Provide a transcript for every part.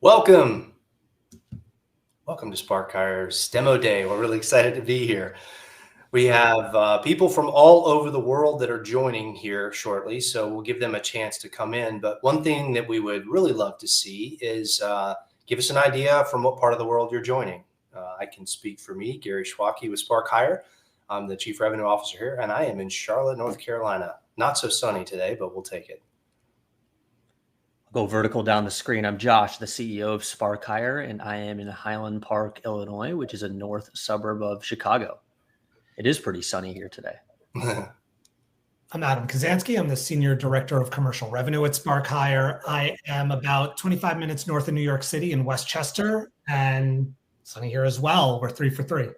Welcome. Welcome to Spark Hire's Demo Day. We're really excited to be here. We have people from all over the world that are joining here shortly, so we'll give them a chance to come in. But one thing that we would really love to see is give us an idea from what part of the world you're joining. I can speak for me, Gary Schwacke with Spark Hire. I'm the Chief Revenue Officer here, and I am in Charlotte, North Carolina. Not so sunny today, but we'll take it. Go vertical down the screen. I'm Josh, the CEO of Spark Hire, and I am in Highland Park, Illinois, which is a north suburb of Chicago. It is pretty sunny here today. I'm Adam Kazansky. I'm the Senior Director of Commercial Revenue at Spark Hire. I am about 25 minutes north of New York City in Westchester, and sunny here as well. We're 3 for 3.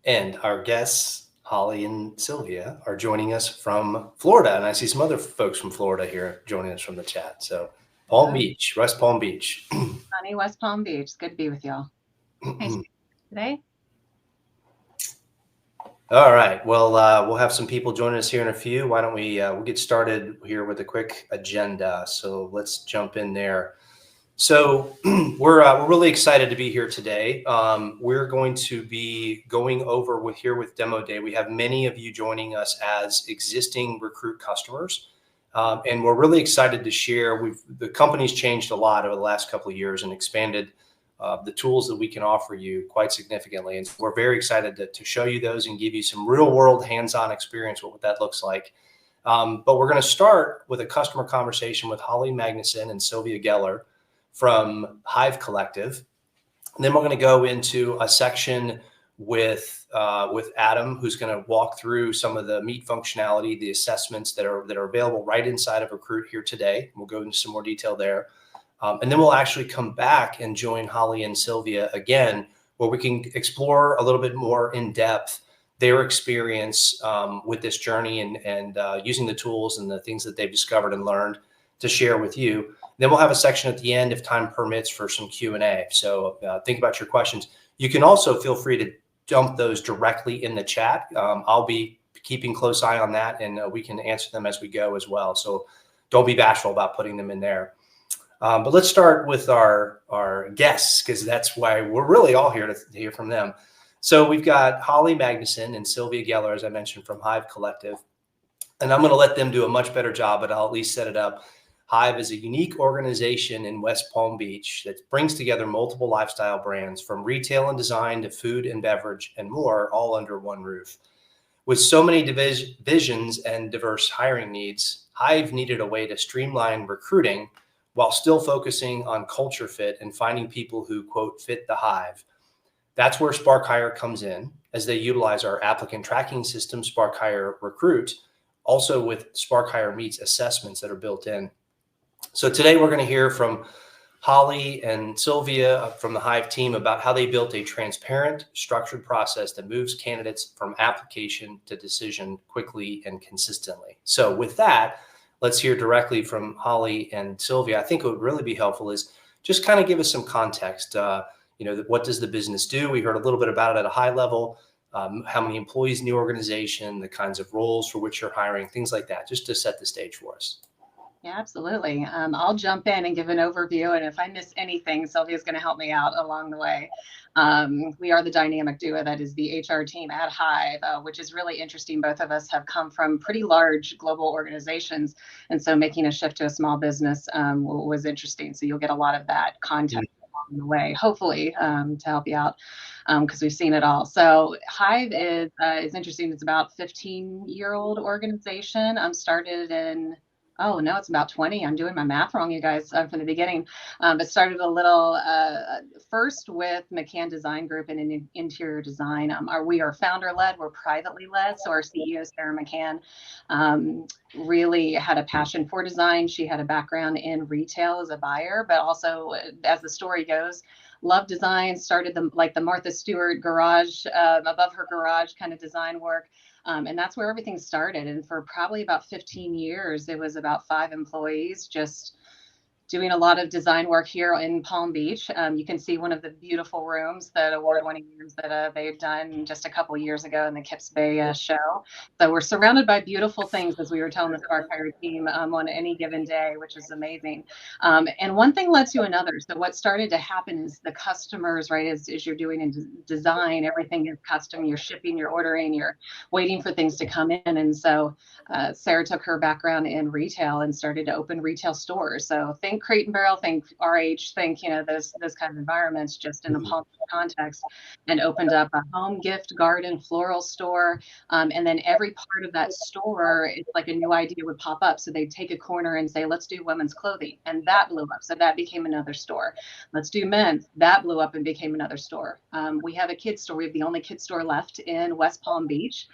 And our guests, Holly and Sylvia, are joining us from Florida. And I see some other folks from Florida here joining us from the chat. So Palm Beach, West Palm Beach. Sunny West Palm Beach. It's good to be with y'all. Today. All right. Well, we'll have some people joining us here in a few. Why don't we'll get started here with a quick agenda. So let's jump in there. So we're really excited to be here today. We're going to be going over with Demo Day. We have many of you joining us as existing Recruit customers, and we're really excited to share. The company's changed a lot over the last couple of years and expanded the tools that we can offer you quite significantly. And we're very excited to show you those and give you some real world hands-on experience with what that looks like. But we're going to start with a customer conversation with Holly Magnuson and Sylvia Geller from Hive Collective. And then we're going to go into a section with Adam, who's going to walk through some of the meet functionality, the assessments that are available right inside of Recruit here today. We'll go into some more detail there. And then we'll actually come back and join Holly and Sylvia again, where we can explore a little bit more in depth their experience with this journey and using the tools and the things that they've discovered and learned to share with you. Then we'll have a section at the end, if time permits, for some Q&A. So think about your questions. You can also feel free to dump those directly in the chat. I'll be keeping close eye on that, and we can answer them as we go as well. So don't be bashful about putting them in there. But let's start with our guests, because that's why we're really all here to hear from them. So we've got Holly Magnuson and Sylvia Geller, as I mentioned, from Hive Collective. And I'm going to let them do a much better job, but I'll at least set it up. Hive is a unique organization in West Palm Beach that brings together multiple lifestyle brands, from retail and design to food and beverage and more, all under one roof. With so many divisions and diverse hiring needs, Hive needed a way to streamline recruiting while still focusing on culture fit and finding people who, quote, fit the Hive. That's where Spark Hire comes in, as they utilize our applicant tracking system, Spark Hire Recruit, also with Spark Hire Meets assessments that are built in. So today we're going to hear from Holly and Sylvia from the Hive team about how they built a transparent, structured process that moves candidates from application to decision quickly and consistently. So with that, let's hear directly from Holly and Sylvia. I think what would really be helpful is just kind of give us some context. What does the business do? We heard a little bit about it at a high level. How many employees in the organization, the kinds of roles for which you're hiring, things like that, just to set the stage for us. Yeah, absolutely. I'll jump in and give an overview, and if I miss anything, Sylvia's going to help me out along the way. We are the dynamic duo that is the HR team at Hive, which is really interesting. Both of us have come from pretty large global organizations, and so making a shift to a small business was interesting. So you'll get a lot of that context along the way, hopefully, to help you out, because we've seen it all. So Hive is interesting. It's about a 15-year-old organization. Started in Oh, no, it's about 20. I'm doing my math wrong, you guys, from the beginning. But started a little first with McCann Design Group and in interior design. We are founder-led. We're privately led. So our CEO, Sarah McCann, really had a passion for design. She had a background in retail as a buyer, but also, as the story goes, loved design, started the Martha Stewart garage, above her garage kind of design work. And that's where everything started. And for probably about 15 years, it was about 5 employees, just doing a lot of design work here in Palm Beach. You can see one of the beautiful rooms, that award-winning rooms that they've done just a couple years ago in the Kips Bay show. So we're surrounded by beautiful things, as we were telling the Spark Hire team, on any given day, which is amazing. And one thing led to another. So what started to happen is the customers, right, as you're doing in design, everything is custom. You're shipping, you're ordering, you're waiting for things to come in. And so Sarah took her background in retail and started to open retail stores. So think Crate and Barrel, think RH, think, those kind of environments, just in the Palm Beach context, and opened up a home gift, garden, floral store. And then every part of that store, it's like a new idea would pop up. So they'd take a corner and say, let's do women's clothing. And that blew up. So that became another store. Let's do men's. That blew up and became another store. We have a kids store. We have the only kids store left in West Palm Beach,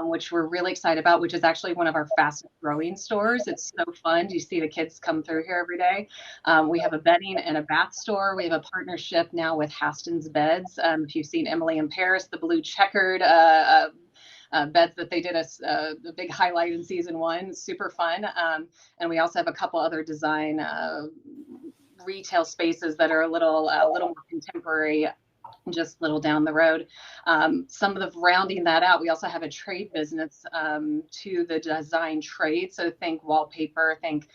which we're really excited about, which is actually one of our fastest growing stores. It's so fun. You see the kids come through here every day. We have a bedding and a bath store. We have a partnership now with Haston's Beds. If you've seen Emily in Paris, the blue checkered beds that they did the big highlight in season 1, super fun. And we also have a couple other design retail spaces that are a little more contemporary, just a little down the road. Some of the rounding that out, we also have a trade business to the design trade. So think wallpaper, think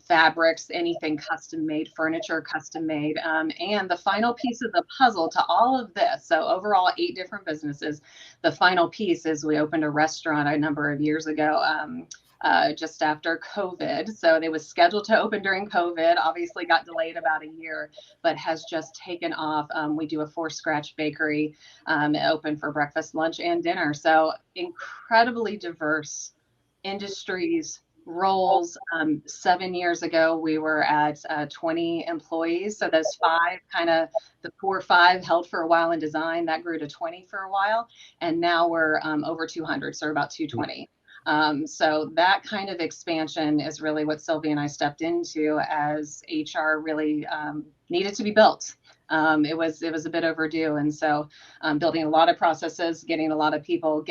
fabrics, anything custom made, furniture custom made. And the final piece of the puzzle to all of this, so overall 8 different businesses. The final piece is we opened a restaurant a number of years ago. Just after COVID. So it was scheduled to open during COVID, obviously got delayed about a year, but has just taken off. We do a 4-scratch bakery, open for breakfast, lunch, and dinner. So incredibly diverse industries, roles. 7 years ago, we were at 20 employees. So those 5, kind of the core 5 held for a while in design, that grew to 20 for a while. And now we're over 200, so about 220. So that kind of expansion is really what Sylvia and I stepped into, as HR really needed to be built. It was a bit overdue. And so building a lot of processes, getting a lot of people,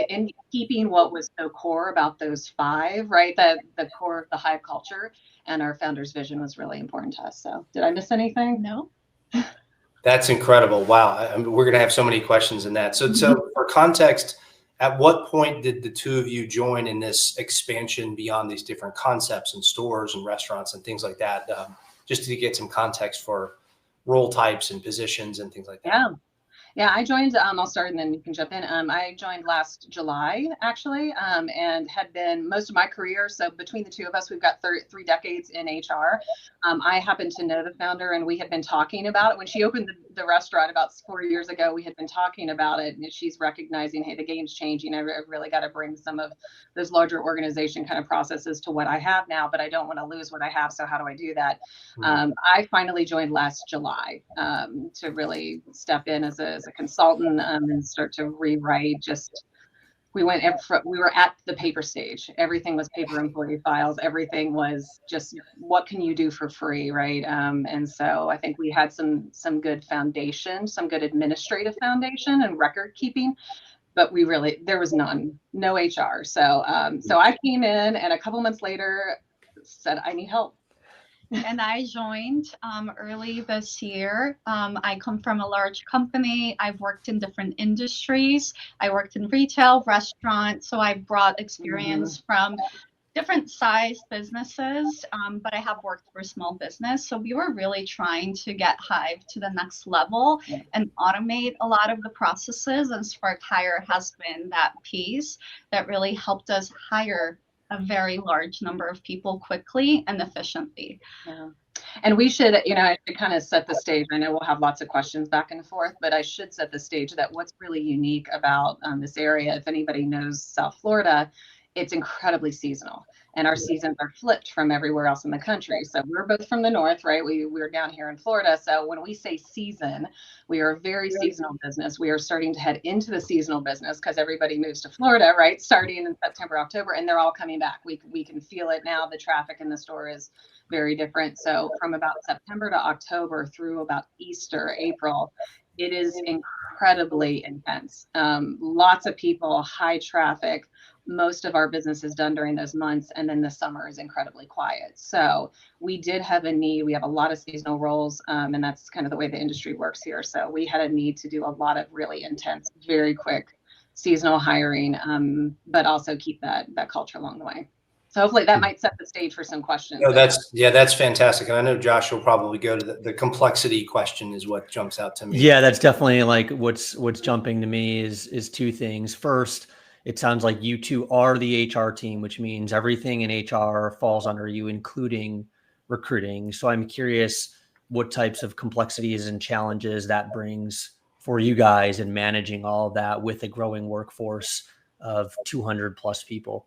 keeping what was so core about those 5, right? The core of the Hive culture and our founder's vision was really important to us. So did I miss anything? No. That's incredible. Wow. I mean, we're going to have so many questions in that. So for context, at what point did the 2 of you join in this expansion beyond these different concepts and stores and restaurants and things like that? Just to get some context for role types and positions and things like that. Yeah, I joined, I'll start and then you can jump in. I joined last July, actually, and had been most of my career. So between the 2 of us, we've got 3 decades in HR. I happened to know the founder, and we had been talking about it. When she opened the restaurant about 4 years ago, we had been talking about it, and she's recognizing, hey, the game's changing. I really got to bring some of those larger organization kind of processes to what I have now, but I don't want to lose what I have. So how do I do that? I finally joined last July to really step in as a consultant and start to rewrite. We were at the paper stage. Everything was paper employee files. Everything was just, what can you do for free, right? And so I think we had some good foundation, some good administrative foundation and record keeping, but there was no HR. So I came in, and a couple months later said, I need help. And I joined early this year. I come from a large company. I've worked in different industries. I worked in retail, restaurant. So I brought experience from different size businesses, but I have worked for a small business. So we were really trying to get Hive to the next level and automate a lot of the processes. And Spark Hire has been that piece that really helped us hire a very large number of people quickly and efficiently. Yeah. And we should, I should kind of set the stage. I know we'll have lots of questions back and forth, but I should set the stage that what's really unique about this area, if anybody knows South Florida, it's incredibly seasonal, and our seasons are flipped from everywhere else in the country. So we're both from the north, right? We're down here in Florida. So when we say season, we are a very seasonal business. We are starting to head into the seasonal business because everybody moves to Florida, right? Starting in September, October, and they're all coming back. We can feel it now. The traffic in the store is very different. So from about September to October through about Easter, April, it is incredibly intense. Lots of people, high traffic. Most of our business is done during those months, and then the summer is incredibly quiet. So we did have a need. We have a lot of seasonal roles, and that's kind of the way the industry works here. So we had a need to do a lot of really intense, very quick seasonal hiring, but also keep that culture along the way. So hopefully that might set the stage for some questions. No, that's fantastic. And I know Josh will probably go to the complexity question is what jumps out to me. Yeah, that's definitely like what's jumping to me is two things. First, it sounds like you two are the HR team, which means everything in HR falls under you, including recruiting. So I'm curious what types of complexities and challenges that brings for you guys in managing all of that with a growing workforce of 200 plus people.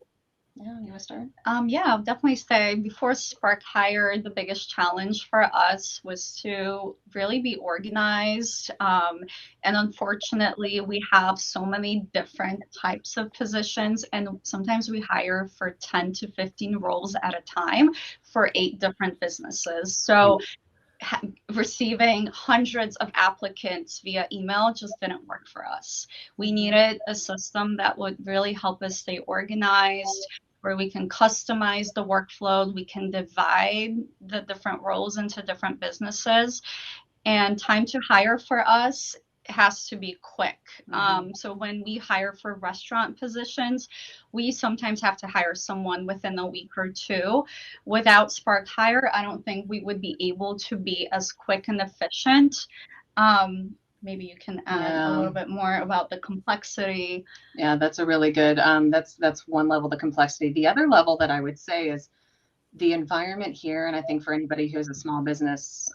Yeah, you want to start? Yeah, I'll definitely say before Spark Hire, the biggest challenge for us was to really be organized. And unfortunately, we have so many different types of positions, and sometimes we hire for 10 to 15 roles at a time for 8 different businesses. So receiving hundreds of applicants via email just didn't work for us. We needed a system that would really help us stay organized, where we can customize the workflow, we can divide the different roles into different businesses, and time to hire for us has to be quick. So when we hire for restaurant positions, we sometimes have to hire someone within a week or two. Without Spark Hire, I don't think we would be able to be as quick and efficient. Maybe you can add a little bit more about the complexity. Yeah, that's a really good, that's one level, the complexity. The other level that I would say is the environment here. And I think for anybody who has a small business,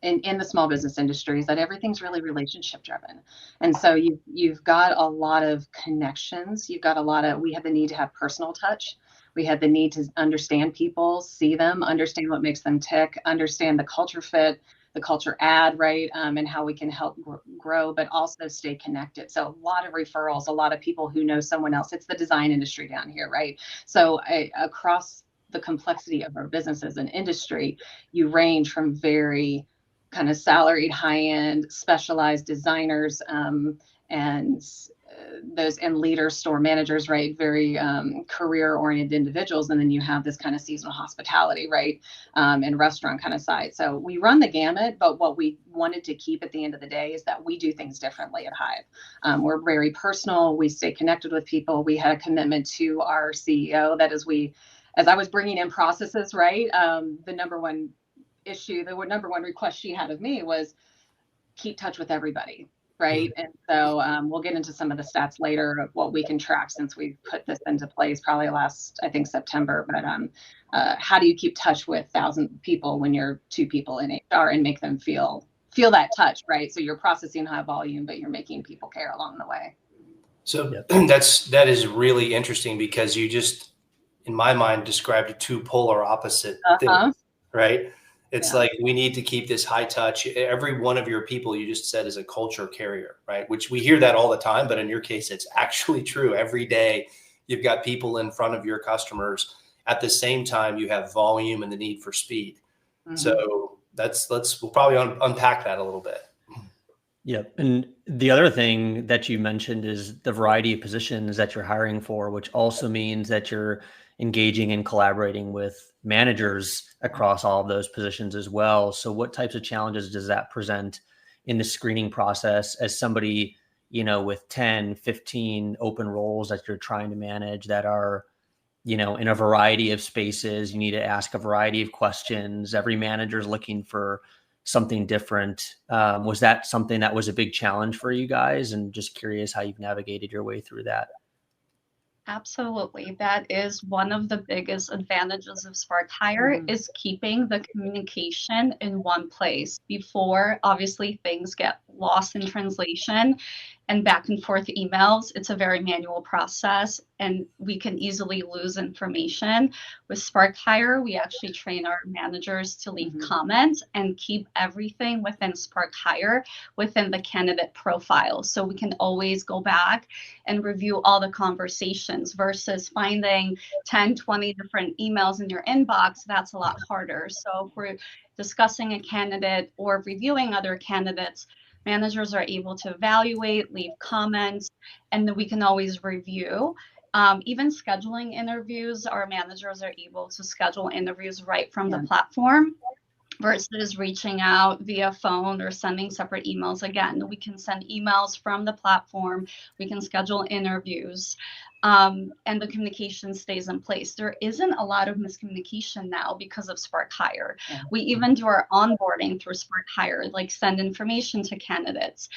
in the small business industries, that everything's really relationship driven. And so you've got a lot of connections. You've got we have the need to have personal touch. We had the need to understand people, see them, understand what makes them tick, understand the culture fit, the culture add, right? And how we can help grow, but also stay connected. So a lot of referrals, a lot of people who know someone else. It's the design industry down here, right? So across the complexity of our business as an industry, you range from very kind of salaried, high-end, specialized designers, and those and leaders, store managers, right? Very career-oriented individuals. And then you have this kind of seasonal hospitality, right? And restaurant kind of side. So we run the gamut, but what we wanted to keep at the end of the day is that we do things differently at Hive. We're very personal. We stay connected with people. We had a commitment to our CEO that as I was bringing in processes, right? The number one request she had of me was keep touch with everybody, right? And so we'll get into some of the stats later of what we can track since we've put this into place probably last, I think, September. But how do you keep touch with 1,000 people when you're 2 people in HR and make them feel that touch, right? So you're processing high volume, but you're making people care along the way. So that is really interesting because you just, in my mind, described 2 polar opposite things, right? It's like, we need to keep this high touch. Every one of your people, you just said, is a culture carrier, right? Which we hear that all the time, but in your case, it's actually true. Every day you've got people in front of your customers. At the same time, you have volume and the need for speed. So we'll probably unpack that a little bit. Yep. And the other thing that you mentioned is the variety of positions that you're hiring for, which also means that you're engaging and collaborating with managers across all of those positions as well. So what types of challenges does that present in the screening process as somebody, with 10, 15 open roles that you're trying to manage that are, in a variety of spaces? You need to ask a variety of questions. Every manager is looking for something different. Was that something that was a big challenge for you guys? And just curious how you've navigated your way through that. Absolutely. That is one of the biggest advantages of Spark Hire is keeping the communication in one place. Before, obviously, things get lost in translation and back and forth emails. It's a very manual process and we can easily lose information. With Spark Hire, we actually train our managers to leave comments and keep everything within Spark Hire within the candidate profile. So we can always go back and review all the conversations versus finding 10, 20 different emails in your inbox. That's a lot harder. So if we're discussing a candidate or reviewing other candidates, Managers are able to evaluate, leave comments, and then we can always review. Even scheduling interviews, our managers are able to schedule interviews right from the platform versus reaching out via phone or sending separate emails. Again, we can send emails from the platform, we can schedule interviews, and the communication stays in place. There isn't a lot of miscommunication now because of Spark Hire. We even do our onboarding through Spark Hire, like send information to candidates,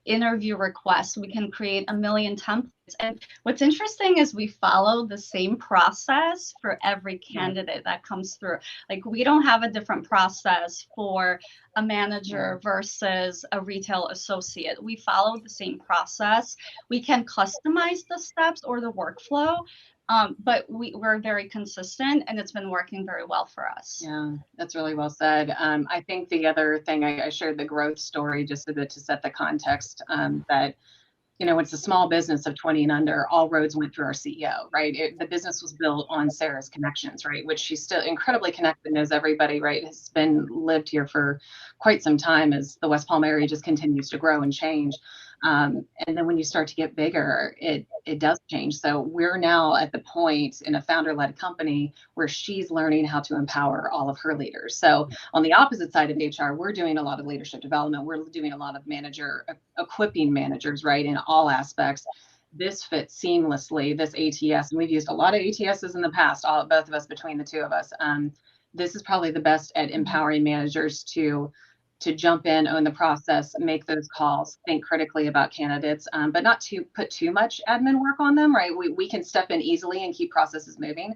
interview requests. We can create a million templates. And what's interesting is we follow the same process for every candidate that comes through. Like, we don't have a different process for a manager versus a retail associate. We follow the same process. We can customize the steps or the workflow, but we're very consistent, and it's been working very well for us. Yeah, that's really well said. I think the other thing I shared the growth story just a bit to set the context, that it's a small business of 20 and under. All roads went through our CEO, right? The business was built on Sarah's connections, right? Which she's still incredibly connected, knows everybody, right? Has been lived here for quite some time as the West Palm area just continues to grow and change. And then when you start to get bigger, it does change. So we're now at the point in a founder-led company where she's learning how to empower all of her leaders. So on the opposite side of HR, we're doing a lot of leadership development. We're doing a lot of equipping managers, right, in all aspects. This fits seamlessly, this ATS, and we've used a lot of ATSs in the past, both of us, between the two of us. This is probably the best at empowering managers to jump in, own the process, make those calls, think critically about candidates, but not to put too much admin work on them, right? We can step in easily and keep processes moving.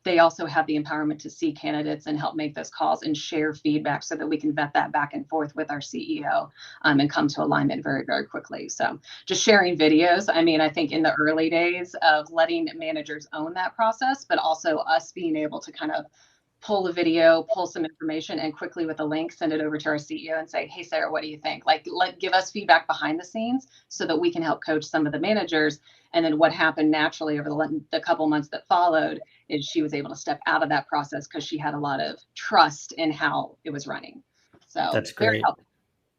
They also have the empowerment to see candidates and help make those calls and share feedback so that we can vet that back and forth with our CEO, and come to alignment very, very quickly. So just sharing videos. I mean, I think in the early days of letting managers own that process, but also us being able to kind of pull a video, pull some information, and quickly with a link, send it over to our CEO and say, hey, Sarah, what do you think? Like, give us feedback behind the scenes so that we can help coach some of the managers. And then what happened naturally over the couple months that followed is she was able to step out of that process because she had a lot of trust in how it was running. So that's great.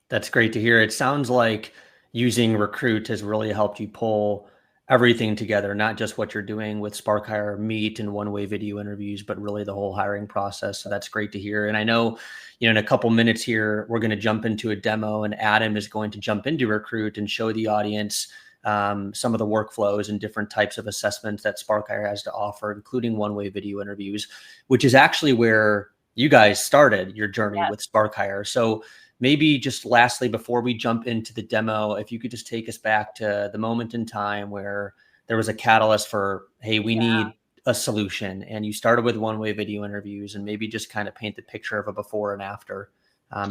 That's great to hear. It sounds like using Recruit has really helped you pull everything together, not just what you're doing with Spark Hire, Meet, and one-way video interviews, but really the whole hiring process. So that's great to hear. And I know, in a couple minutes here, we're going to jump into a demo, and Adam is going to jump into Recruit and show the audience some of the workflows and different types of assessments that Spark Hire has to offer, including one-way video interviews, which is actually where you guys started your journey with Spark Hire. So maybe just lastly, before we jump into the demo, if you could just take us back to the moment in time where there was a catalyst for, hey, we need a solution, and you started with one-way video interviews, and maybe just kind of paint the picture of a before and after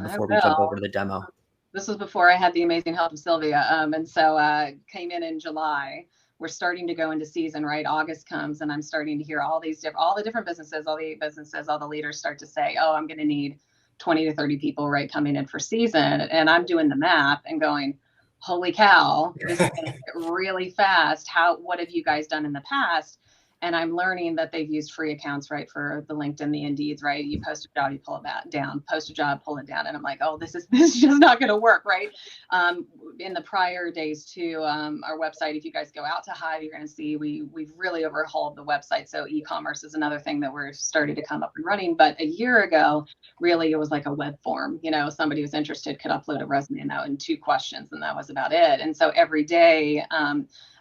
before we jump over to the demo. This was before I had the amazing help of Sylvia. And so came in July. We're starting to go into season, right? August comes, and I'm starting to hear all the different businesses, all the 8 businesses, all the leaders start to say, oh, I'm going to need 20 to 30 people, right, coming in for season. And I'm doing the math and going, holy cow, this is going to get really fast. What have you guys done in the past? And I'm learning that they've used free accounts, right, for the LinkedIn, the Indeeds, right? You post a job, you pull it down, post a job, pull it down. And I'm like, oh, this is just not going to work, right? In the prior days to our website, if you guys go out to Hive, you're going to see we've really overhauled the website. So e-commerce is another thing that we're starting to come up and running. But a year ago, really, it was like a web form. Somebody who's interested could upload a resume and 2 questions, and that was about it. And so every day,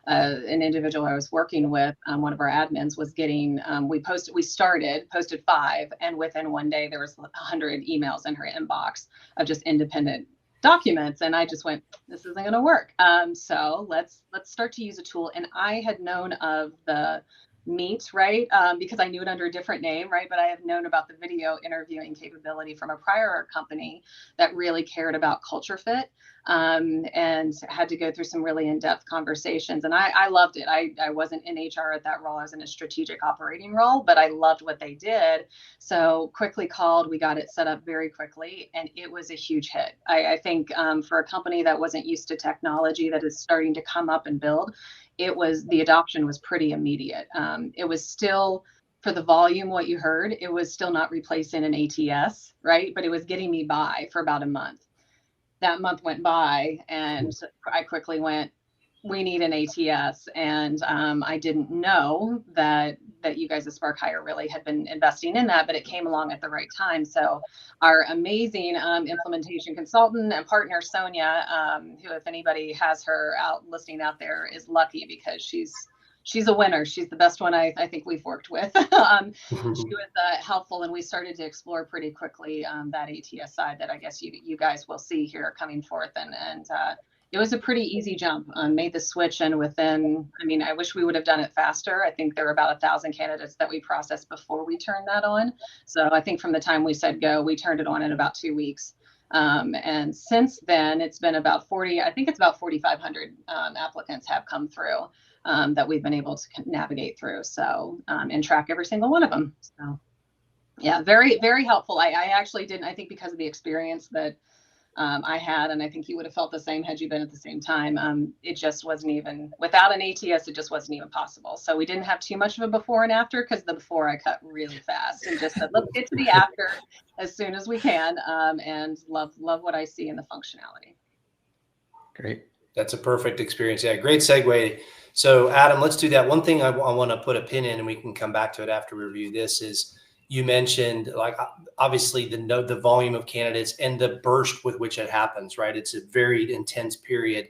an individual I was working with, one of our admins, was getting, we posted 5, and within one day there was 100 emails in her inbox of just independent documents. And I just went, this isn't going to work. So let's start to use a tool. And I had known of the Meet, right? Because I knew it under a different name, right? But I have known about the video interviewing capability from a prior company that really cared about culture fit, and had to go through some really in-depth conversations. And I loved it. I wasn't in HR at that role. I was in a strategic operating role, but I loved what they did. So quickly called, we got it set up very quickly, and it was a huge hit. I think for a company that wasn't used to technology that is starting to come up and build, the adoption was pretty immediate. It was still, for the volume, what you heard, it was still not replacing an ATS, right? But it was getting me by for about a month. that month went by, and I quickly went, we need an ATS. And I didn't know that you guys at Spark Hire really had been investing in that, but it came along at the right time. So our amazing implementation consultant and partner, Sonia, who, if anybody has her listing out there, is lucky because she's a winner. She's the best one I think we've worked with. She was helpful, and we started to explore pretty quickly that ATS side that I guess you guys will see here coming forth. And it was a pretty easy jump. Made the switch, and within, I mean, I wish we would have done it faster. I think there were about 1,000 candidates that we processed before we turned that on. So I think from the time we said go, we turned it on in about 2 weeks. And since then, it's been about 4,500 applicants have come through that we've been able to navigate through. So, and track every single one of them. So yeah, very, very helpful. I actually didn't, I think because of the experience that I had, and I think you would have felt the same had you been at the same time. It just wasn't even, without an ATS, it just wasn't even possible. So we didn't have too much of a before and after, because the before I cut really fast and just said, let's get to the after as soon as we can, and love what I see in the functionality. Great. That's a perfect experience. Yeah, great segue. So Adam, let's do that. One thing I want to put a pin in, and we can come back to it after we review this, is you mentioned, like, obviously the volume of candidates and the burst with which it happens, right? It's a very intense period.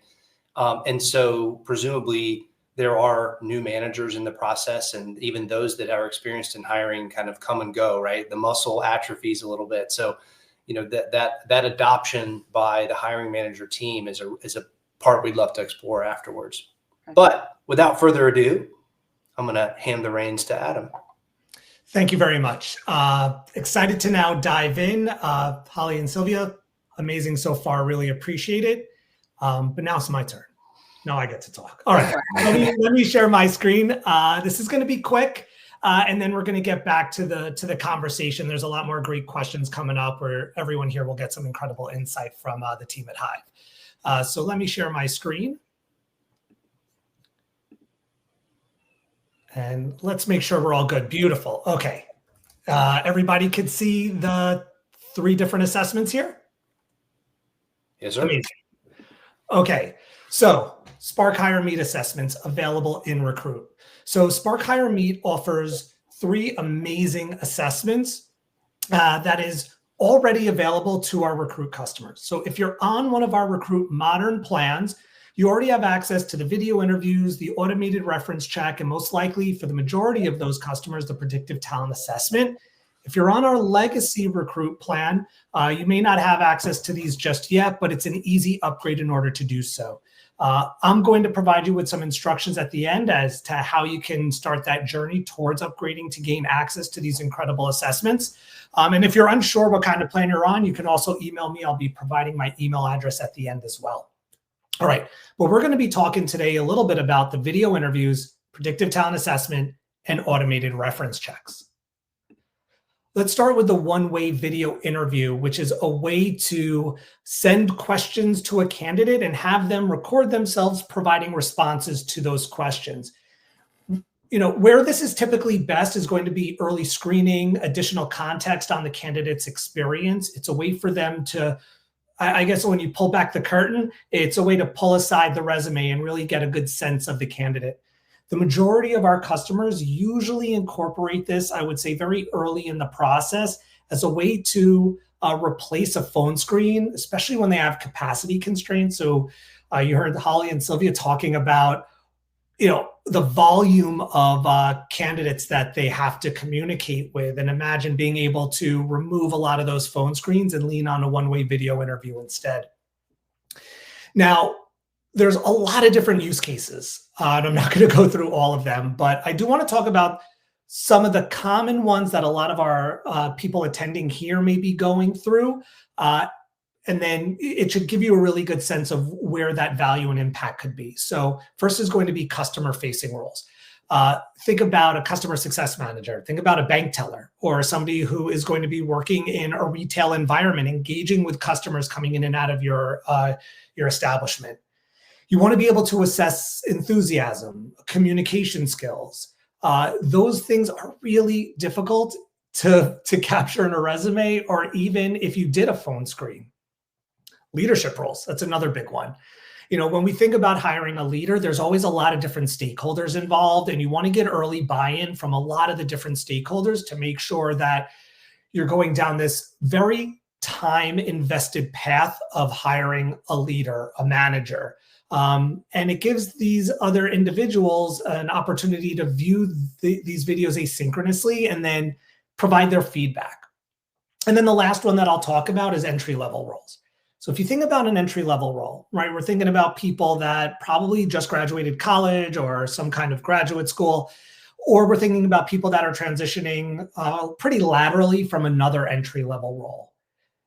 And so presumably there are new managers in the process, and even those that are experienced in hiring kind of come and go, right? The muscle atrophies a little bit. So, you know, that adoption by the hiring manager team is a part we'd love to explore afterwards. But without further ado, I'm going to hand the reins to Adam. Thank you very much. Excited to now dive in. Holly and Sylvia, amazing so far. Really appreciate it. But now it's my turn. Now I get to talk. All right, let me share my screen. This is going to be quick, and then we're going to get back to the conversation. There's a lot more great questions coming up where everyone here will get some incredible insight from the team at Hive. So let me share my screen. And let's make sure we're all good. Beautiful. Okay. Everybody could see the 3 different assessments here? Yes, sir. Amazing. Okay. So Spark Hire Meet assessments available in Recruit. So Spark Hire Meet offers 3 amazing assessments that is already available to our Recruit customers. So if you're on one of our Recruit Modern plans, you already have access to the video interviews, the automated reference check, and most likely for the majority of those customers, the predictive talent assessment. If you're on our legacy Recruit plan, you may not have access to these just yet, but it's an easy upgrade in order to do so. I'm going to provide you with some instructions at the end as to how you can start that journey towards upgrading to gain access to these incredible assessments. And if you're unsure what kind of plan you're on, you can also email me. I'll be providing my email address at the end as well. All right, well, we're going to be talking today a little bit about the video interviews, predictive talent assessment, and automated reference checks. Let's start with the one-way video interview, which is a way to send questions to a candidate and have them record themselves providing responses to those questions. You know, where this is typically best is going to be early screening, additional context on the candidate's experience. It's a way for them to, I guess when you pull back the curtain, it's a way to pull aside the resume and really get a good sense of the candidate. The majority of our customers usually incorporate this, I would say, very early in the process as a way to replace a phone screen, especially when they have capacity constraints. So you heard Holly and Sylvia talking about, you know, the volume of candidates that they have to communicate with, and imagine being able to remove a lot of those phone screens and lean on a one-way video interview instead. Now, there's a lot of different use cases, and I'm not going to go through all of them, but I do want to talk about some of the common ones that a lot of our people attending here may be going through. And then it should give you a really good sense of where that value and impact could be. So first is going to be customer-facing roles. Think about a customer success manager. Think about a bank teller or somebody who is going to be working in a retail environment, engaging with customers coming in and out of your establishment. You want to be able to assess enthusiasm, communication skills. Those things are really difficult to capture in a resume, or even if you did a phone screen. Leadership roles, that's another big one. When we think about hiring a leader, there's always a lot of different stakeholders involved, and you want to get early buy-in from a lot of the different stakeholders to make sure that you're going down this very time invested path of hiring a leader, a manager. And it gives these other individuals an opportunity to view these videos asynchronously and then provide their feedback. And then the last one that I'll talk about is entry-level roles. So if you think about an entry-level role, right, we're thinking about people that probably just graduated college or some kind of graduate school, or we're thinking about people that are transitioning pretty laterally from another entry-level role.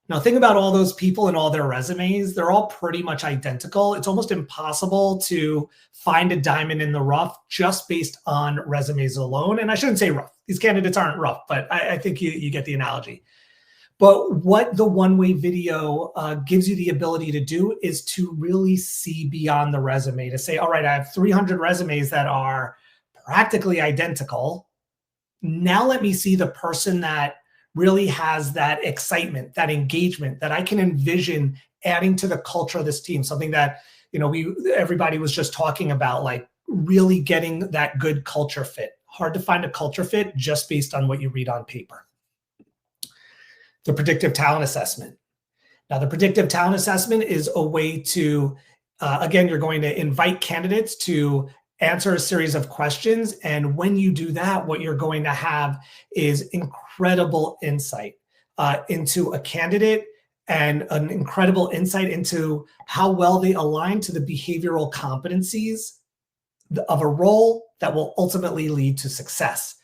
Now, think about all those people and all their resumes. They're all pretty much identical. It's almost impossible to find a diamond in the rough just based on resumes alone. And I shouldn't say rough. These candidates aren't rough, but I think you get the analogy. But what the one-way video gives you the ability to do is to really see beyond the resume, to say, all right, I have 300 resumes that are practically identical. Now let me see the person that really has that excitement, that engagement that I can envision adding to the culture of this team, something that everybody was just talking about, like really getting that good culture fit. Hard to find a culture fit just based on what you read on paper. The predictive talent assessment. Now, the predictive talent assessment is a way to, again, you're going to invite candidates to answer a series of questions. And when you do that, what you're going to have is incredible insight into a candidate and an incredible insight into how well they align to the behavioral competencies of a role that will ultimately lead to success.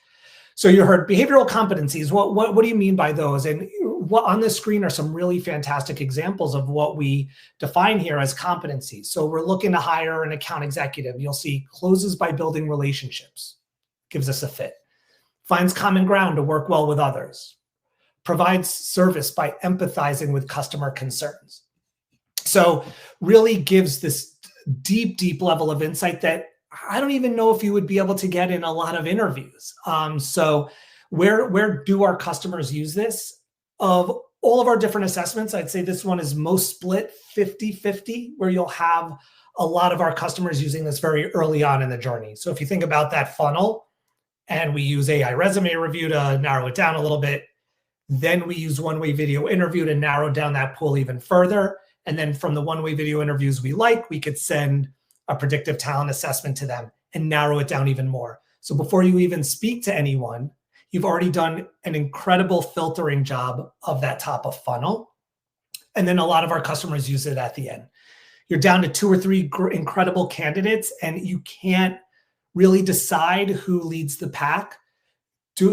So you heard behavioral competencies. What do you mean by those? And what on this screen are some really fantastic examples of what we define here as competencies. So we're looking to hire an account executive. You'll see closes by building relationships, gives us a fit. Finds common ground to work well with others. Provides service by empathizing with customer concerns. So really gives this deep, deep level of insight that I don't even know if you would be able to get in a lot of interviews. So where do our customers use this? Of all of our different assessments, I'd say this one is most split 50-50, where you'll have a lot of our customers using this very early on in the journey. So if you think about that funnel, and we use AI resume review to narrow it down a little bit, then we use one-way video interview to narrow down that pool even further. And then from the one-way video interviews we could send a predictive talent assessment to them and narrow it down even more. So before you even speak to anyone, you've already done an incredible filtering job of that top of funnel. And then a lot of our customers use it at the end. You're down to 2 or 3 incredible candidates, and you can't really decide who leads the pack.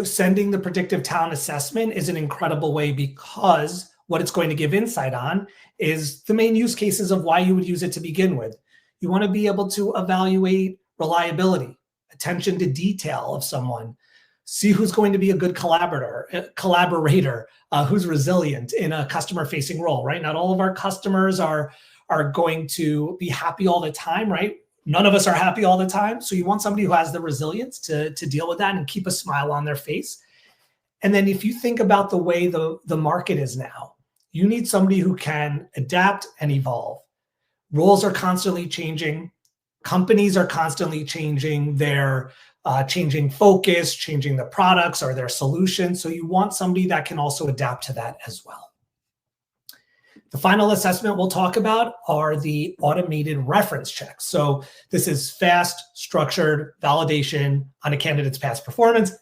Sending the predictive talent assessment is an incredible way, because what it's going to give insight on is the main use cases of why you would use it to begin with. You want to be able to evaluate reliability, attention to detail of someone, see who's going to be a good collaborator, who's resilient in a customer-facing role, right? Not all of our customers are going to be happy all the time, right? None of us are happy all the time. So you want somebody who has the resilience to deal with that and keep a smile on their face. And then if you think about the way the market is now, you need somebody who can adapt and evolve. Roles are constantly changing. Companies are constantly changing their changing focus, changing the products or their solutions. So you want somebody that can also adapt to that as well. The final assessment we'll talk about are the automated reference checks. So this is fast, structured validation on a candidate's past performance.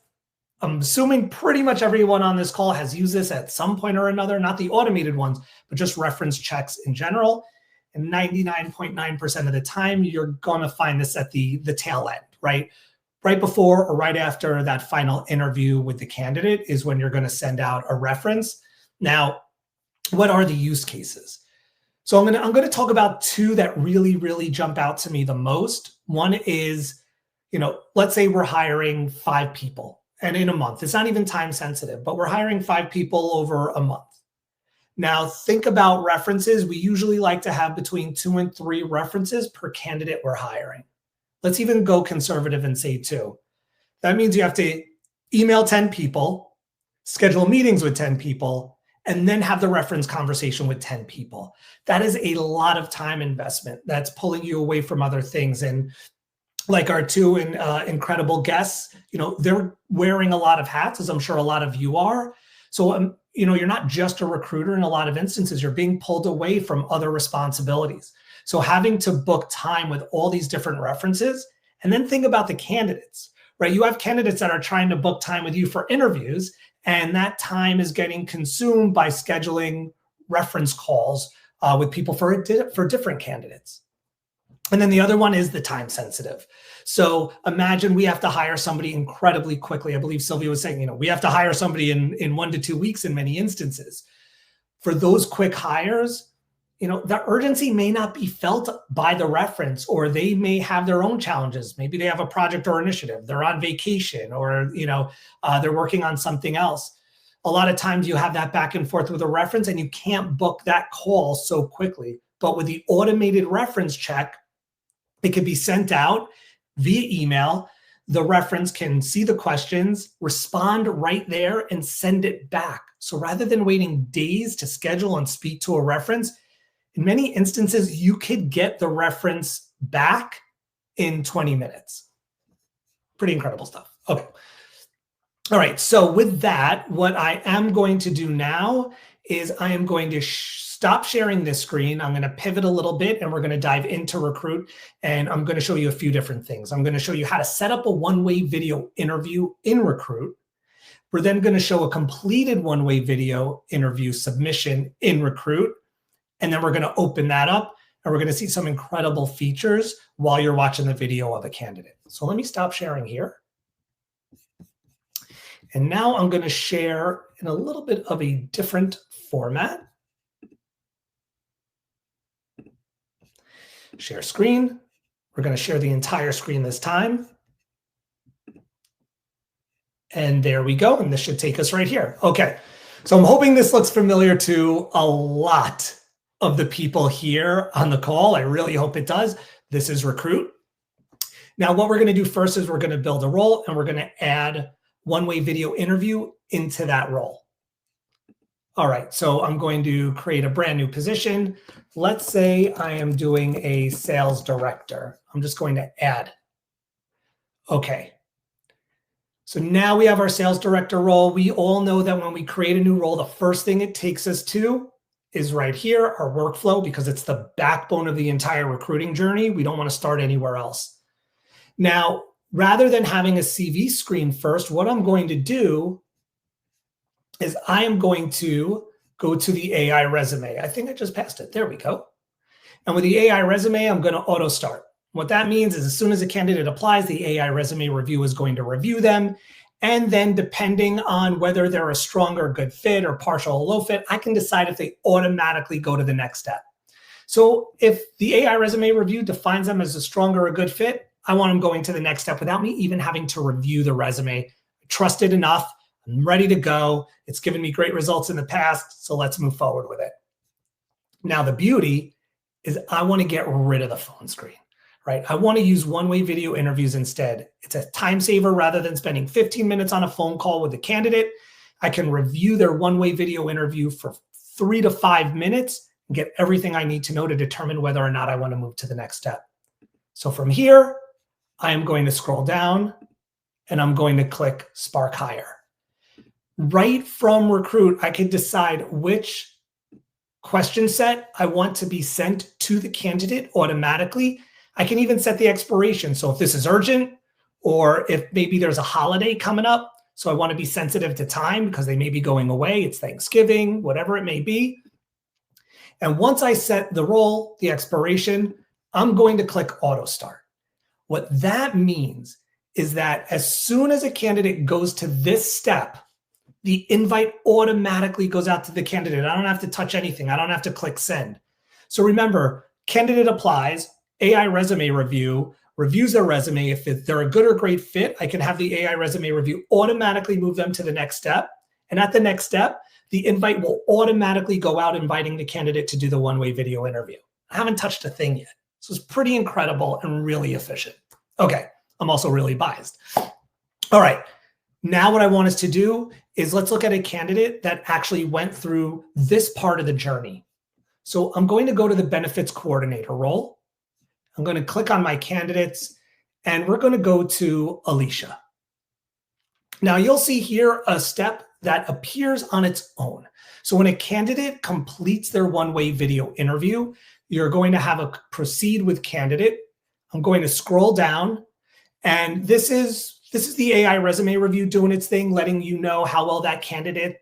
I'm assuming pretty much everyone on this call has used this at some point or another, not the automated ones, but just reference checks in general. And 99.9% of the time, you're going to find this at the tail end, right? Right before or right after that final interview with the candidate is when you're going to send out a reference. Now, what are the use cases? So I'm going to talk about 2 that really, really jump out to me the most. One is, let's say we're hiring 5 people, and in a month, it's not even time sensitive, but we're hiring 5 people over a month. Now, think about references. We usually like to have between 2 and 3 references per candidate we're hiring. Let's even go conservative and say 2. That means you have to email 10 people, schedule meetings with 10 people, and then have the reference conversation with 10 people. That is a lot of time investment. That's pulling you away from other things. And like our two incredible guests, they're wearing a lot of hats, as I'm sure a lot of you are. So, you're not just a recruiter in a lot of instances, you're being pulled away from other responsibilities. So having to book time with all these different references, and then think about the candidates, right? You have candidates that are trying to book time with you for interviews, and that time is getting consumed by scheduling reference calls with people for different candidates. And then the other one is the time sensitive. So imagine we have to hire somebody incredibly quickly. I believe Sylvia was saying, we have to hire somebody in 1 to 2 weeks in many instances. For those quick hires, the urgency may not be felt by the reference, or they may have their own challenges. Maybe they have a project or initiative. They're on vacation, or, they're working on something else. A lot of times you have that back and forth with a reference and you can't book that call so quickly. But with the automated reference check, it can be sent out via email. The reference can see the questions, respond right there, and send it back. So rather than waiting days to schedule and speak to a reference, in many instances, you could get the reference back in 20 minutes. Pretty incredible stuff. Okay. All right. So with that, what I am going to do now is I am going to stop sharing this screen. I'm going to pivot a little bit and we're going to dive into Recruit. And I'm going to show you a few different things. I'm going to show you how to set up a one-way video interview in Recruit. We're then going to show a completed one-way video interview submission in Recruit. And then we're going to open that up and we're going to see some incredible features while you're watching the video of a candidate. So let me stop sharing here. And now I'm going to share in a little bit of a different format. Share screen. We're going to share the entire screen this time. And there we go. And this should take us right here. Okay. So I'm hoping this looks familiar to a lot of the people here on the call. I really hope it does. This is Recruit. Now, what we're going to do first is we're going to build a role and we're going to add one-way video interview into that role. All right, so I'm going to create a brand new position. Let's say I am doing a sales director. I'm just going to add. Okay. So now we have our sales director role. We all know that when we create a new role, the first thing it takes us to is right here, our workflow, because it's the backbone of the entire recruiting journey. We don't want to start anywhere else. Now, rather than having a CV screen first, what I'm going to do is I am going to go to the AI resume. I think I just passed it. There we go. And with the AI resume, I'm going to auto start. What that means is as soon as a candidate applies, the AI resume review is going to review them. And then depending on whether they're a strong or good fit or partial or low fit, I can decide if they automatically go to the next step. So if the AI resume review defines them as a strong or a good fit, I want them going to the next step without me even having to review the resume. Trust it enough. I'm ready to go. It's given me great results in the past, so let's move forward with it. Now, the beauty is I want to get rid of the phone screen, right? I want to use one-way video interviews instead. It's a time saver rather than spending 15 minutes on a phone call with the candidate. I can review their one-way video interview for 3 to 5 minutes and get everything I need to know to determine whether or not I want to move to the next step. So from here, I am going to scroll down and I'm going to click Spark Hire. Right from Recruit, I can decide which question set I want to be sent to the candidate automatically. I can even set the expiration. So if this is urgent, or if maybe there's a holiday coming up, so I want to be sensitive to time because they may be going away, it's Thanksgiving, whatever it may be. And once I set the role, the expiration, I'm going to click Auto Start. What that means is that as soon as a candidate goes to this step, the invite automatically goes out to the candidate. I don't have to touch anything. I don't have to click send. So remember, candidate applies, AI resume review, reviews their resume. If they're a good or great fit, I can have the AI resume review automatically move them to the next step. And at the next step, the invite will automatically go out inviting the candidate to do the one-way video interview. I haven't touched a thing yet. So it's pretty incredible and really efficient. Okay, I'm also really biased. All right. Now what I want us to do is let's look at a candidate that actually went through this part of the journey. So I'm going to go to the benefits coordinator role. I'm going to click on my candidates, and we're going to go to Alicia. Now you'll see here a step that appears on its own. So when a candidate completes their one-way video interview, you're going to have a proceed with candidate. I'm going to scroll down, and this is the AI resume review doing its thing, letting you know how well that candidate,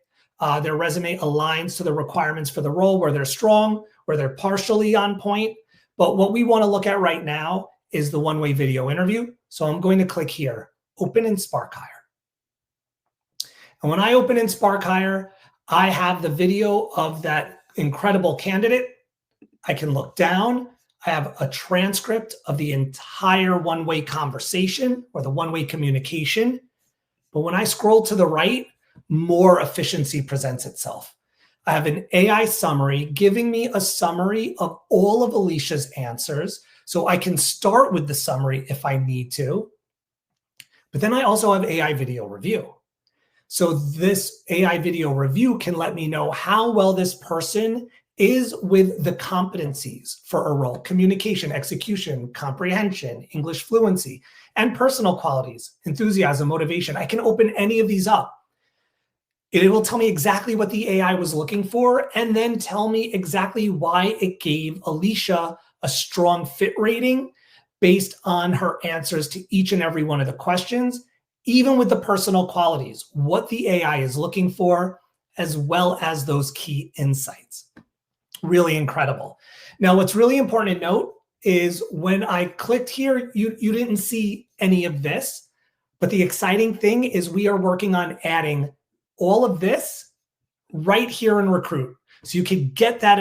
their resume aligns to the requirements for the role, where they're strong, where they're partially on point. But what we want to look at right now is the one-way video interview. So I'm going to click here, open in Spark Hire. And when I open in Spark Hire, I have the video of that incredible candidate. I can look down. I have a transcript of the entire one-way conversation or the one-way communication. But when I scroll to the right, more efficiency presents itself. I have an AI summary giving me a summary of all of Alicia's answers. So I can start with the summary if I need to. But then I also have AI video review. So this AI video review can let me know how well this person is with the competencies for a role: communication, execution, comprehension, English fluency, and personal qualities, enthusiasm, motivation. I can open any of these up. It will tell me exactly what the AI was looking for, and then tell me exactly why it gave Alicia a strong fit rating based on her answers to each and every one of the questions, even with the personal qualities, what the AI is looking for, as well as those key insights. Really incredible. Now, what's really important to note is when I clicked here, you didn't see any of this, but the exciting thing is we are working on adding all of this right here in Recruit. So you can get that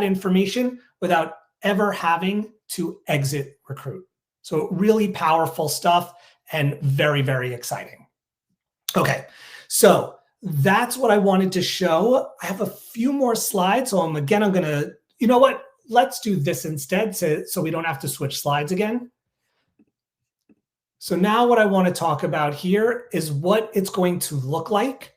information without ever having to exit Recruit. So really powerful stuff and very, very exciting. Okay, so that's what I wanted to show. I have a few more slides. So I'm gonna, you know what? Let's do this instead so we don't have to switch slides again. So now what I want to talk about here is what it's going to look like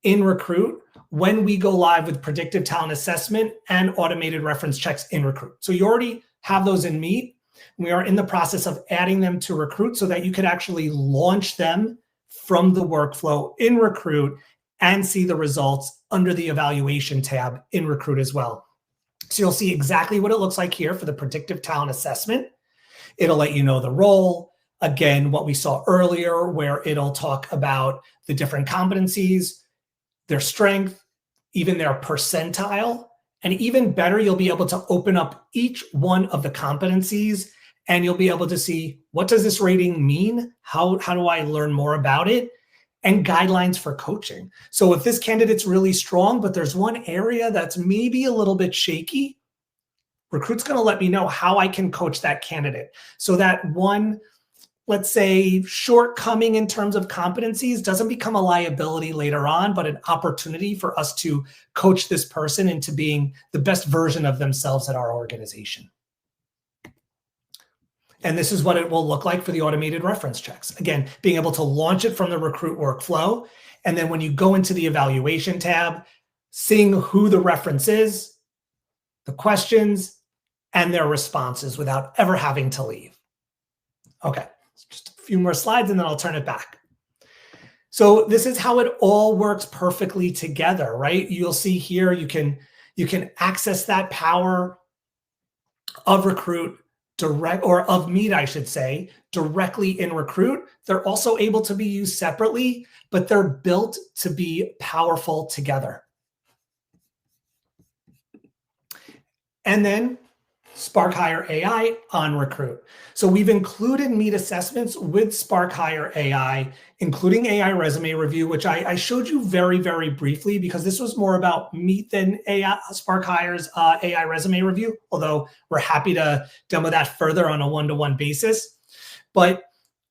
in Recruit when we go live with predictive talent assessment and automated reference checks in Recruit. So you already have those in Meet. We are in the process of adding them to Recruit so that you could actually launch them from the workflow in Recruit and see the results under the evaluation tab in Recruit as well. So you'll see exactly what it looks like here for the predictive talent assessment. It'll let you know the role. Again, what we saw earlier, where it'll talk about the different competencies, their strength, even their percentile. And even better, you'll be able to open up each one of the competencies and you'll be able to see, what does this rating mean? How do I learn more about it? And guidelines for coaching. So if this candidate's really strong, but there's one area that's maybe a little bit shaky, Recruit's going to let me know how I can coach that candidate. So that one, let's say, shortcoming in terms of competencies doesn't become a liability later on, but an opportunity for us to coach this person into being the best version of themselves at our organization. And this is what it will look like for the automated reference checks. Again, being able to launch it from the Recruit workflow. And then when you go into the evaluation tab, seeing who the reference is, the questions, and their responses without ever having to leave. Okay, just a few more slides and then I'll turn it back. So this is how it all works perfectly together, right? You'll see here, you can access that power of Recruit of Meet, I should say, directly in Recruit. They're also able to be used separately, but they're built to be powerful together. And then Spark Hire AI on Recruit. So we've included Meet assessments with Spark Hire AI, including AI resume review, which I showed you very, very briefly because this was more about Meet than Spark Hire's AI resume review, although we're happy to demo that further on a one-to-one basis. But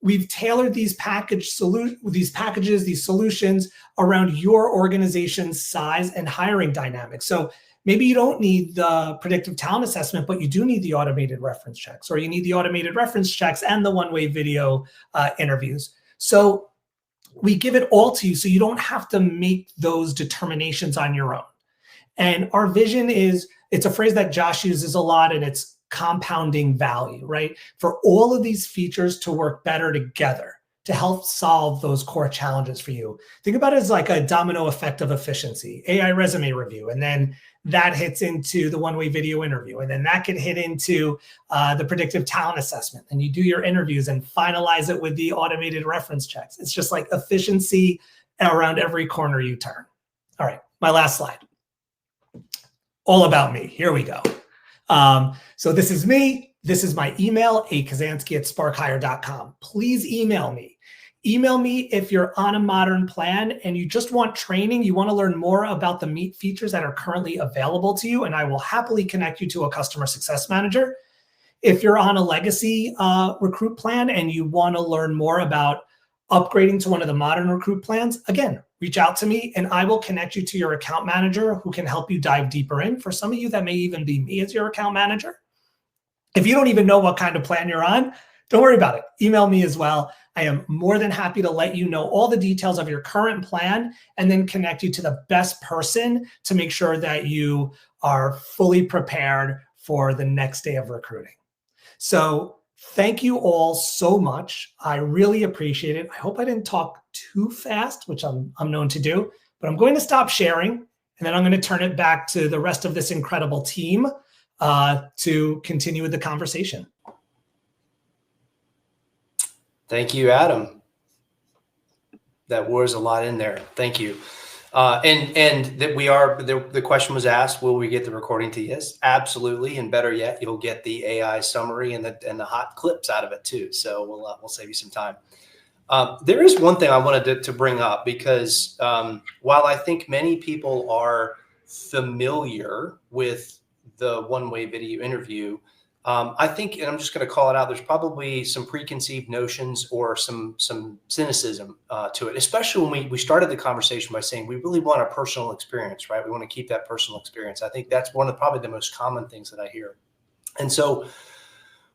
we've tailored these packages, these solutions around your organization's size and hiring dynamics. So maybe you don't need the predictive talent assessment, but you do need the automated reference checks, or you need the automated reference checks and the one-way video interviews. So we give it all to you so you don't have to make those determinations on your own. And our vision is, it's a phrase that Josh uses a lot, and it's compounding value, right? For all of these features to work better together to help solve those core challenges for you. Think about it as like a domino effect of efficiency. AI resume review, and then that hits into the one-way video interview, and then that can hit into the predictive talent assessment. And you do your interviews and finalize it with the automated reference checks. It's just like efficiency around every corner you turn. All right, my last slide. All about me. Here we go. So this is me. This is my email, akazansky@sparkhire.com. Please email me. Email me if you're on a modern plan and you just want training, you want to learn more about the Meet features that are currently available to you, and I will happily connect you to a customer success manager. If you're on a legacy recruit plan and you want to learn more about upgrading to one of the modern recruit plans, again, reach out to me and I will connect you to your account manager who can help you dive deeper in. For some of you, that may even be me as your account manager. If you don't even know what kind of plan you're on, don't worry about it. Email me as well. I am more than happy to let you know all the details of your current plan and then connect you to the best person to make sure that you are fully prepared for the next day of recruiting. So thank you all so much. I really appreciate it. I hope I didn't talk too fast, which I'm known to do, but I'm going to stop sharing and then I'm going to turn it back to the rest of this incredible team to continue with the conversation. Thank you, Adam. That was a lot in there. Thank you. And that we are, the question was asked, will we get the recording to? Yes, absolutely. And better yet, you'll get the AI summary and the hot clips out of it too. So we'll save you some time. There is one thing I wanted to bring up because while I think many people are familiar with the one-way video interview, I think, and I'm just going to call it out, there's probably some preconceived notions or some cynicism to it, especially when we started the conversation by saying we really want a personal experience, right? We want to keep that personal experience. I think that's one of probably the most common things that I hear. And so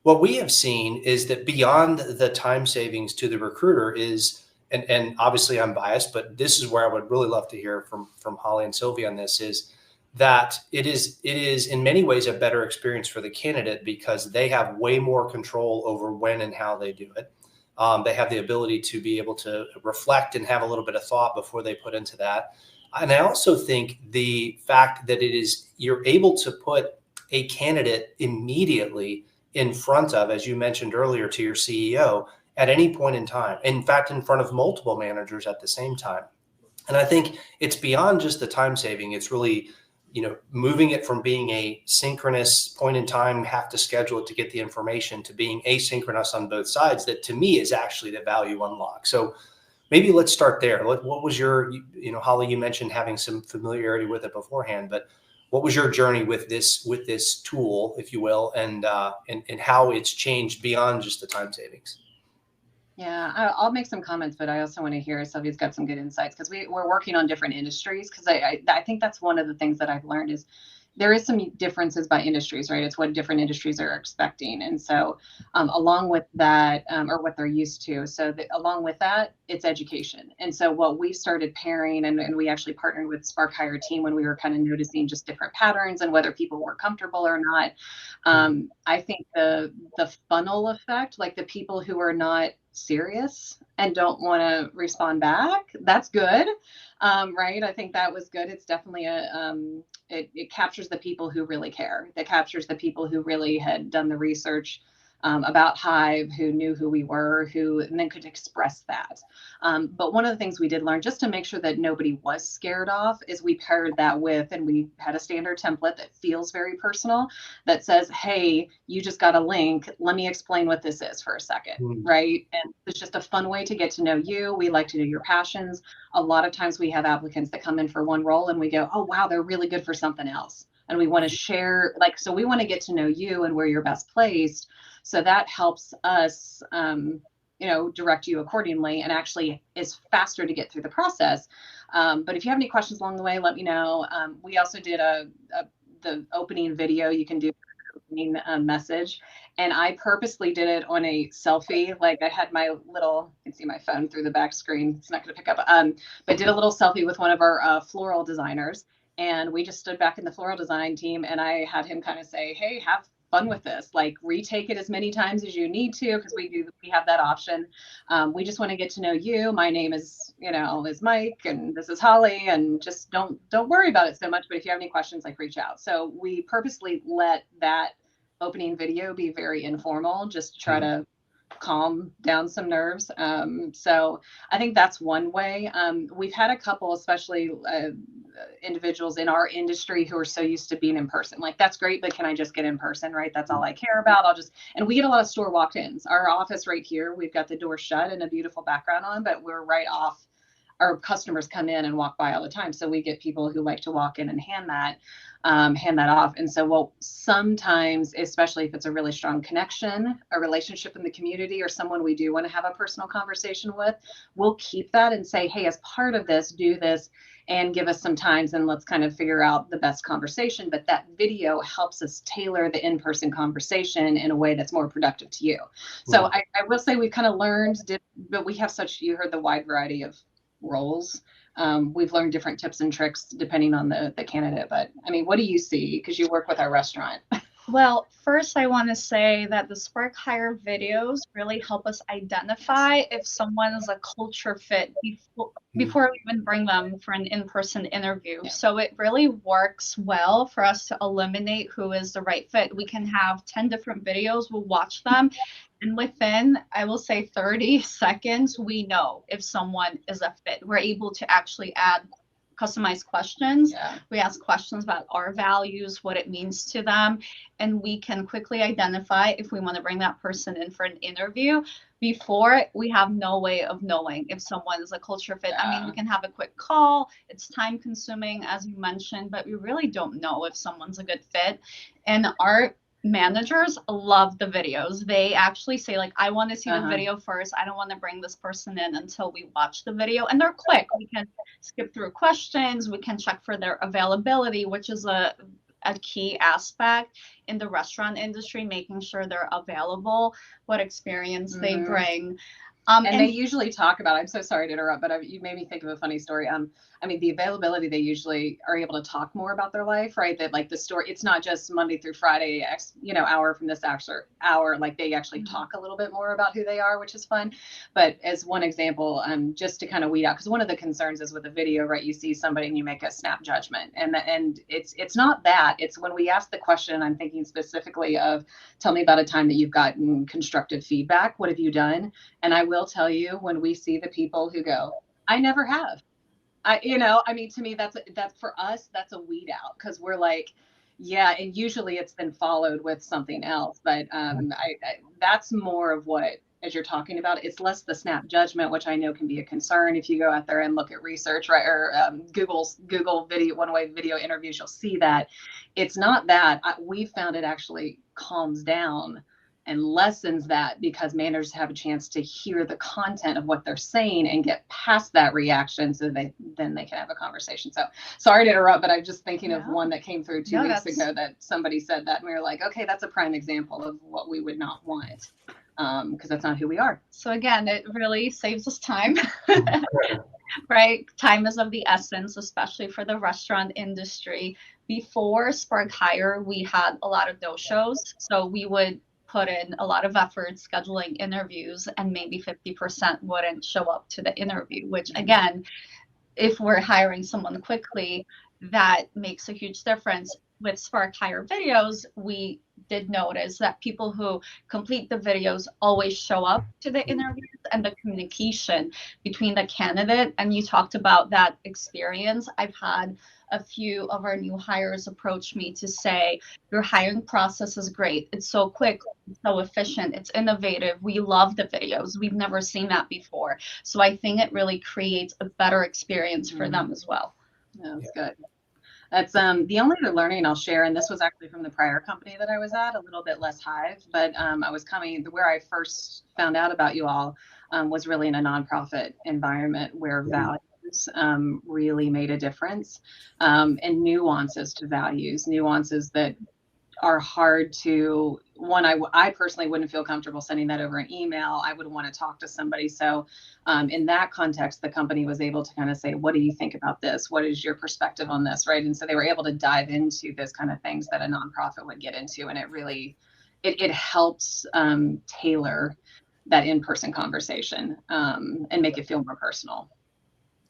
what we have seen is that beyond the time savings to the recruiter is, and obviously I'm biased, but this is where I would really love to hear from Holly and Sylvia on this, is that it is in many ways a better experience for the candidate because they have way more control over when and how they do it. They have the ability to be able to reflect and have a little bit of thought before they put into that. And I also think the fact that you're able to put a candidate immediately in front of, as you mentioned earlier, to your CEO at any point in time. In fact, in front of multiple managers at the same time. And I think it's beyond just the time saving. It's really, moving it from being a synchronous point in time, have to schedule it to get the information, to being asynchronous on both sides. That to me is actually the value unlock. So maybe let's start there. What was your, Holly, you mentioned having some familiarity with it beforehand, but what was your journey with this tool, if you will, and how it's changed beyond just the time savings? Yeah, I'll make some comments, but I also want to hear Sylvia's got some good insights because we're working on different industries. Because I think that's one of the things that I've learned is there is some differences by industries, right? It's what different industries are expecting. And so along with that, or what they're used to. So along with that, it's education. And so what we started pairing, and we actually partnered with Spark Hire team when we were kind of noticing just different patterns and whether people were comfortable or not. I think the funnel effect, like the people who are not serious and don't want to respond back, that's good. Right. I think that was good. It's definitely it captures the people who really care. That captures the people who really had done the research about Hive, who knew who we were, and then could express that. But one of the things we did learn, just to make sure that nobody was scared off, is we paired that with, and we had a standard template that feels very personal, that says, hey, you just got a link. Let me explain what this is for a second, right? And it's just a fun way to get to know you. We like to know your passions. A lot of times we have applicants that come in for one role and we go, oh, wow, they're really good for something else. And we want to share, so we want to get to know you and where you're best placed. So that helps us, direct you accordingly, and actually is faster to get through the process. But if you have any questions along the way, let me know. We also did the opening video. You can do main message. And I purposely did it on a selfie. Like I had my little, you can see my phone through the back screen. It's not going to pick up, but did a little selfie with one of our floral designers. And we just stood back in the floral design team, and I had him kind of say, hey, have fun with this, like retake it as many times as you need to, because we have that option. We just want to get to know you. My name is Mike, and this is Holly, and just don't worry about it so much, but if you have any questions, like reach out. So we purposely let that opening video be very informal, just to try to calm down some nerves. So I think that's one way. We've had a couple, especially individuals in our industry, who are so used to being in person. Like, that's great, but can I just get in person, right? That's all I care about. And we get a lot of store walk-ins. Our office right here, we've got the door shut and a beautiful background on, but we're right off. Our customers come in and walk by all the time. So we get people who like to walk in and hand that off. And so, well, sometimes, especially if it's a really strong connection, a relationship in the community, or someone we do want to have a personal conversation with, we'll keep that and say, hey, as part of this, do this and give us some times, and let's kind of figure out the best conversation. But that video helps us tailor the in-person conversation in a way that's more productive to you. So I will say we've kind of learned, but we have you heard the wide variety of roles. We've learned different tips and tricks depending on the candidate. But I mean, what do you see? Because you work with our restaurant. Well, first I want to say that the Spark Hire videos really help us identify if someone is a culture fit before we even bring them for an in-person interview. Yeah. So it really works well for us to eliminate who is the right fit. We can have 10 different videos, we'll watch them, and within, I will say 30 seconds, we know if someone is a fit. We're able to actually add customized questions. Yeah. We ask questions about our values, what it means to them, and we can quickly identify if we want to bring that person in for an interview. Before, we have no way of knowing if someone is a culture fit. I mean, we can have a quick call. It's time consuming, as you mentioned, but we really don't know if someone's a good fit. And our managers love the videos. They actually say, like, I want to see the video first. I don't want to bring this person in until we watch the video. And they're quick. We can skip through questions. We can check for their availability, which is a key aspect in the restaurant industry, making sure they're available, what experience they bring. And they usually talk about, I'm so sorry to interrupt, but you made me think of a funny story. I mean, the availability, they usually are able to talk more about their life, right? That, like, the story, it's not just Monday through Friday, hour from this hour, like they actually talk a little bit more about who they are, which is fun. But as one example, just to kind of weed out, because one of the concerns is with a video, right? You see somebody and you make a snap judgment, and it's not that. It's when we ask the question, I'm thinking specifically of, tell me about a time that you've gotten constructive feedback. What have you done? And I will tell you, when we see the people who go, I never have. To me, that's for us, that's a weed out, because we're like, yeah, and usually it's been followed with something else. But that's more of what, as you're talking about, it's less the snap judgment, which I know can be a concern if you go out there and look at research, right? Or Google video, one-way video interviews, you'll see that. It's not that. We found it actually calms down and lessens that, because managers have a chance to hear the content of what they're saying and get past that reaction, so then they can have a conversation. So sorry to interrupt, but I'm just thinking of one that came through 2 weeks ago that somebody said that, and we were like, okay, that's a prime example of what we would not want, because that's not who we are. So again, it really saves us time. Right? Time is of the essence, especially for the restaurant industry. Before Spark Hire, we had a lot of no-shows, so we would put in a lot of effort scheduling interviews, and maybe 50% wouldn't show up to the interview, which, again, if we're hiring someone quickly, that makes a huge difference. With Spark Hire videos, we did notice that people who complete the videos always show up to the interviews, and the communication between the candidate, and you talked about that experience. I've had a few of our new hires approach me to say, your hiring process is great. It's so quick, it's so efficient, it's innovative. We love the videos. We've never seen that before. So I think it really creates a better experience for them as well. That's good. That's the only other learning I'll share, and this was actually from the prior company that I was at, a little bit less hive, but I was where I first found out about you all was really in a nonprofit environment where values really made a difference, and nuances to values, nuances that are hard to, one, I personally wouldn't feel comfortable sending that over an email. I would want to talk to somebody. So in that context, the company was able to kind of say, what do you think about this? What is your perspective on this? Right. And so they were able to dive into those kind of things that a nonprofit would get into. And it really, it helps tailor that in-person conversation and make it feel more personal.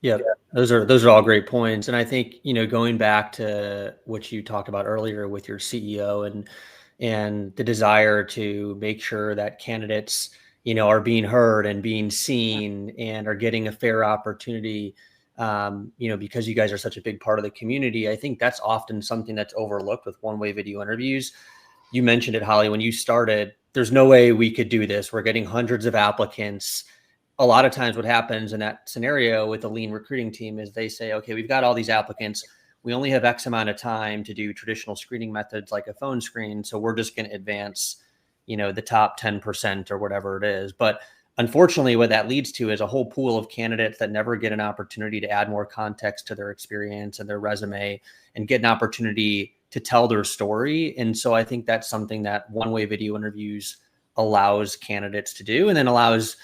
Yeah, those are all great points. And I think, going back to what you talked about earlier with your CEO and the desire to make sure that candidates, are being heard and being seen and are getting a fair opportunity, because you guys are such a big part of the community. I think that's often something that's overlooked with one-way video interviews. You mentioned it, Holly, when you started, there's no way we could do this. We're getting hundreds of applicants. A lot of times what happens in that scenario with a lean recruiting team is they say, okay, we've got all these applicants. We only have X amount of time to do traditional screening methods like a phone screen. So we're just going to advance, the top 10% or whatever it is. But unfortunately, what that leads to is a whole pool of candidates that never get an opportunity to add more context to their experience and their resume and get an opportunity to tell their story. And so I think that's something that one-way video interviews allows candidates to do, and then allows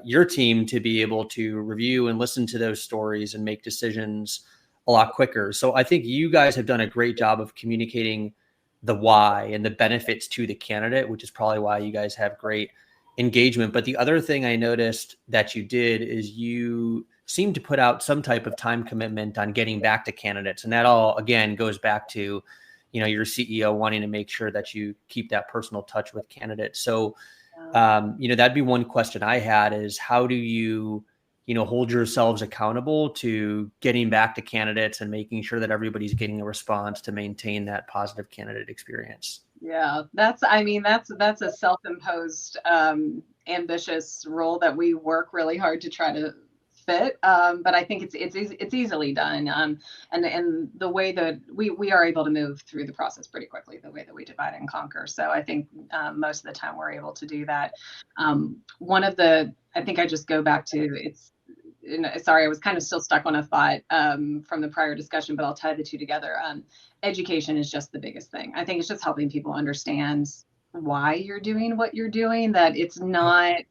your team to be able to review and listen to those stories and make decisions a lot quicker. So I think you guys have done a great job of communicating the why and the benefits to the candidate, which is probably why you guys have great engagement. But the other thing I noticed that you did is you seem to put out some type of time commitment on getting back to candidates. And that all, again, goes back to, your CEO wanting to make sure that you keep that personal touch with candidates. So that'd be one question I had is how do you, hold yourselves accountable to getting back to candidates and making sure that everybody's getting a response to maintain that positive candidate experience? Yeah, that's a self-imposed ambitious role that we work really hard to try to fit. But I think it's easily done. And the way that we are able to move through the process pretty quickly, the way that we divide and conquer. So I think most of the time we're able to do that. I think I just go back to sorry, I was kind of still stuck on a thought from the prior discussion, but I'll tie the two together. Education is just the biggest thing. I think it's just helping people understand why you're doing what you're doing, that it's not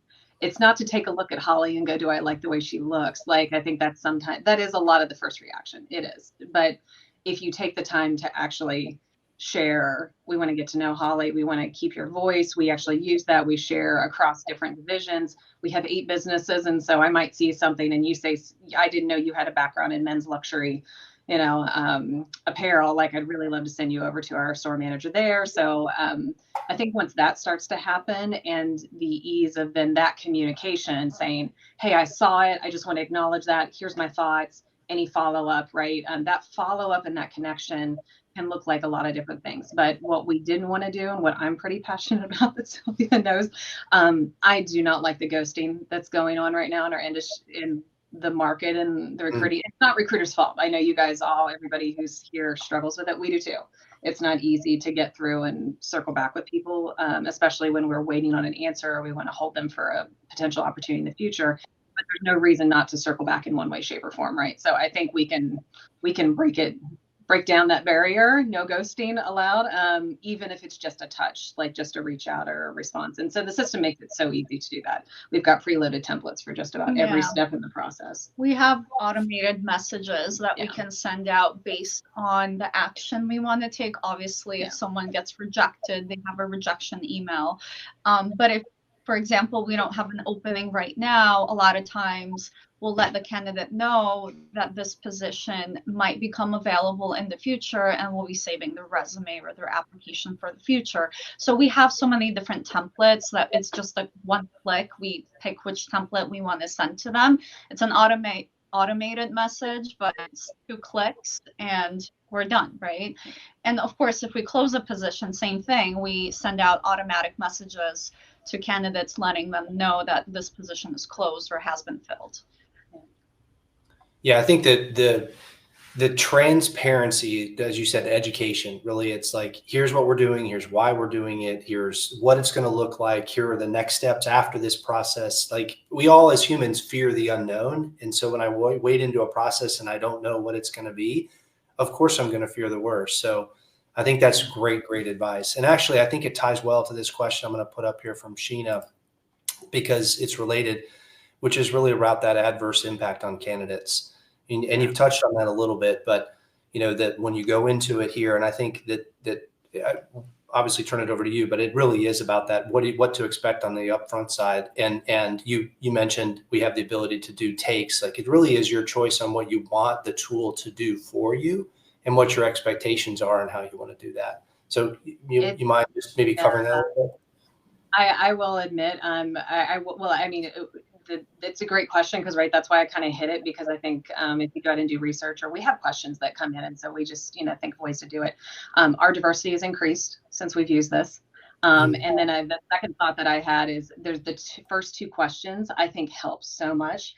to take a look at Holly and go, do I like the way she looks? Like, I think that is a lot of the first reaction. It is. But if you take the time to actually share, we want to get to know Holly. We want to keep your voice. We actually use that. We share across different divisions. We have 8 businesses. And so I might see something and you say, I didn't know you had a background in men's luxury, apparel. Like, I'd really love to send you over to our store manager there. So I think once that starts to happen and the ease of then that communication saying, hey, I saw it. I just want to acknowledge that. Here's my thoughts. Any follow-up, right? That follow-up and that connection can look like a lot of different things. But what we didn't want to do, and what I'm pretty passionate about, that Sylvia knows, I do not like the ghosting that's going on right now in our industry, in the market and the recruiting. It's not recruiters' fault. I know you guys everybody who's here struggles with it. We do too. It's not easy to get through and circle back with people, especially when we're waiting on an answer or we want to hold them for a potential opportunity in the future. But there's no reason not to circle back in one way, shape, or form, right? So I think we can break down that barrier. No ghosting allowed, even if it's just a touch, like just a reach out or a response. And so the system makes it so easy to do that. We've got preloaded templates for just about every step in the process. We have automated messages that we can send out based on the action we want to take. Obviously, if someone gets rejected, they have a rejection email. But if, for example, we don't have an opening right now, a lot of times we'll let the candidate know that this position might become available in the future, and we'll be saving their resume or their application for the future. So we have so many different templates that it's just like one click. We pick which template we want to send to them. It's an automated message, but it's 2 clicks and we're done, right? And of course, if we close a position, same thing. We send out automatic messages to candidates letting them know that this position is closed or has been filled. Yeah, I think that the transparency, as you said, education, really, it's like, here's what we're doing, here's why we're doing it, here's what it's going to look like, here are the next steps after this process. Like, we all as humans fear the unknown. And so when I wade into a process and I don't know what it's going to be, of course I'm going to fear the worst. So I think that's great advice. And actually, I think it ties well to this question I'm going to put up here from Sheena, because it's related, which is really about that adverse impact on candidates. And you've touched on that a little bit, but that when you go into it here, and I think that I obviously turn it over to you, but it really is about that, what to expect on the upfront side. And you mentioned we have the ability to do takes. Like, it really is your choice on what you want the tool to do for you and what your expectations are and how you want to do that. So you mind just maybe covering that a little bit? I will admit, it's a great question, because that's why I kind of hit it, because I think if you go out and do research, or we have questions that come in, and so we just think of ways to do it. Our diversity has increased since we've used this. And then the second thought that I had is there's the first two questions I think help so much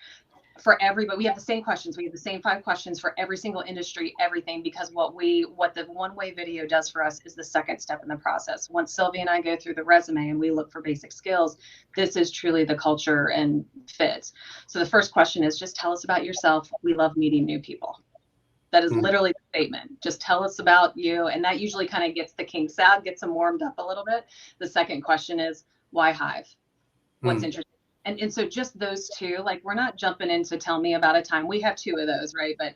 for everybody. We have the same questions. We have the same 5 questions for every single industry, everything, because what the one-way video does for us is the second step in the process. Once Sylvia and I go through the resume and we look for basic skills, this is truly the culture and fit. So the first question is, just tell us about yourself. We love meeting new people. That is literally the statement. Just tell us about you. And that usually kind of gets the kinks out, gets them warmed up a little bit. The second question is, why Hive? What's interesting? And so just those two, like, we're not jumping in to tell me about a time. We have 2 of those, right? But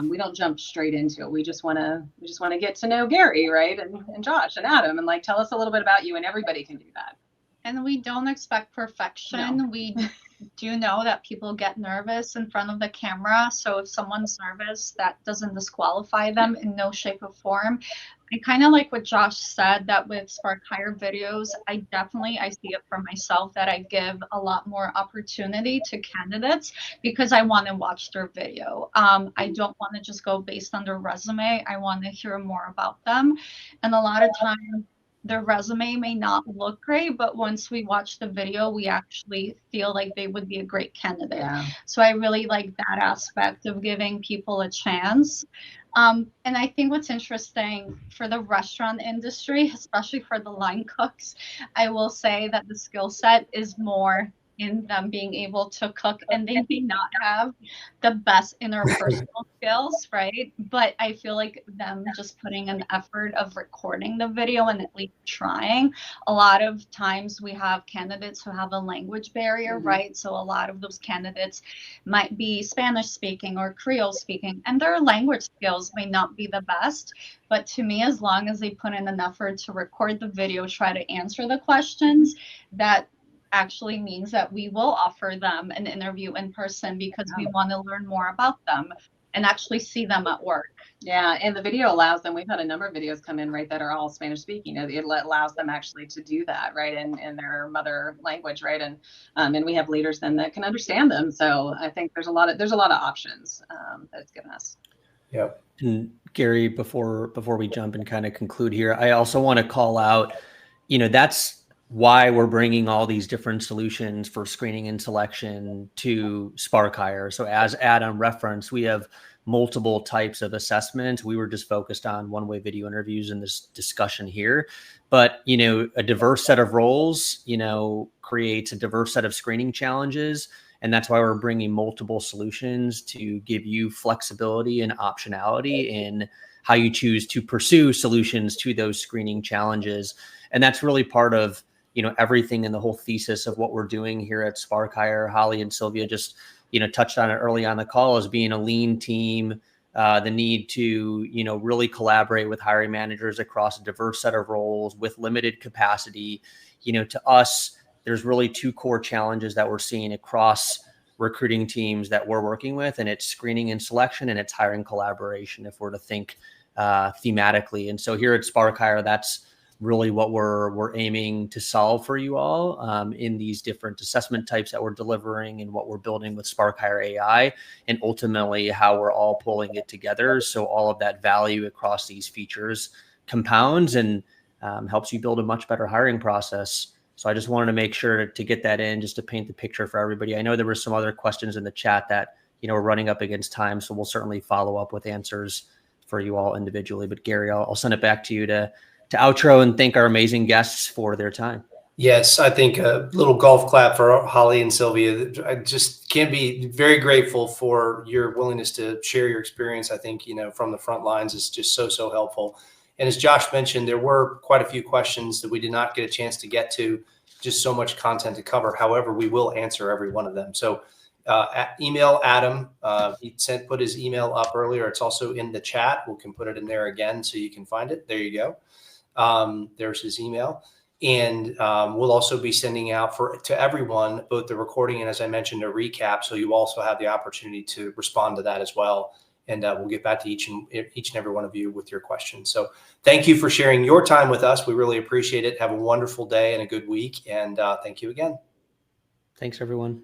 we don't jump straight into it. We just want to get to know Gary, right? And Josh and Adam, and like, tell us a little bit about you, and everybody can do that. And we don't expect perfection. No. We do know that people get nervous in front of the camera. So if someone's nervous, that doesn't disqualify them in no shape or form. I kind of like what Josh said, that with Spark Hire videos, I see it for myself that I give a lot more opportunity to candidates because I want to watch their video. I don't want to just go based on their resume. I want to hear more about them. And a lot of times, their resume may not look great, but once we watch the video, we actually feel like they would be a great candidate. Yeah. So I really like that aspect of giving people a chance. And I think what's interesting for the restaurant industry, especially for the line cooks, I will say that the skill set is more in them being able to cook, and they may not have the best interpersonal skills, right? But I feel like them just putting an effort of recording the video and at least trying. A lot of times we have candidates who have a language barrier, right? So a lot of those candidates might be Spanish speaking or Creole speaking, and their language skills may not be the best. But to me, as long as they put in an effort to record the video, try to answer the questions, that actually means that we will offer them an interview in person, because we want to learn more about them and actually see them at work. Yeah, and the video allows them, we've had a number of videos come in, right, that are all Spanish speaking. It allows them actually to do that, right, in their mother language, right, and we have leaders then that can understand them. So I think there's a lot of options that it's given us. Yeah. And Gary, before we jump and kind of conclude here, I also want to call out, that's why we're bringing all these different solutions for screening and selection to Spark Hire. So as Adam referenced, we have multiple types of assessments. We were just focused on one-way video interviews in this discussion here, but a diverse set of roles, creates a diverse set of screening challenges. And that's why we're bringing multiple solutions to give you flexibility and optionality in how you choose to pursue solutions to those screening challenges. And that's really part of everything in the whole thesis of what we're doing here at Spark Hire. Holly and Sylvia just, touched on it early on the call, as being a lean team, the need to, really collaborate with hiring managers across a diverse set of roles with limited capacity. To us, there's really 2 core challenges that we're seeing across recruiting teams that we're working with, and it's screening and selection, and it's hiring collaboration, if we're to think thematically. And so here at Spark Hire, that's really what we're aiming to solve for you all in these different assessment types that we're delivering and what we're building with Spark Hire AI, and ultimately how we're all pulling it together. So all of that value across these features compounds and helps you build a much better hiring process. So I just wanted to make sure to get that in, just to paint the picture for everybody. I know there were some other questions in the chat that, we're running up against time, so we'll certainly follow up with answers for you all individually. But Gary, I'll send it back to you to outro and thank our amazing guests for their time. Yes, I think a little golf clap for Holly and Sylvia. I just can be very grateful for your willingness to share your experience. I think, from the front lines is just so helpful. And as Josh mentioned, there were quite a few questions that we did not get a chance to get to, just so much content to cover. However, we will answer every one of them. So email Adam. He put his email up earlier. It's also in the chat. We can put it in there again so you can find it. There you go. There's his email. And we'll also be sending out to everyone, both the recording and, as I mentioned, a recap. So you also have the opportunity to respond to that as well. And we'll get back to each and every one of you with your questions. So thank you for sharing your time with us. We really appreciate it. Have a wonderful day and a good week. And thank you again. Thanks, everyone.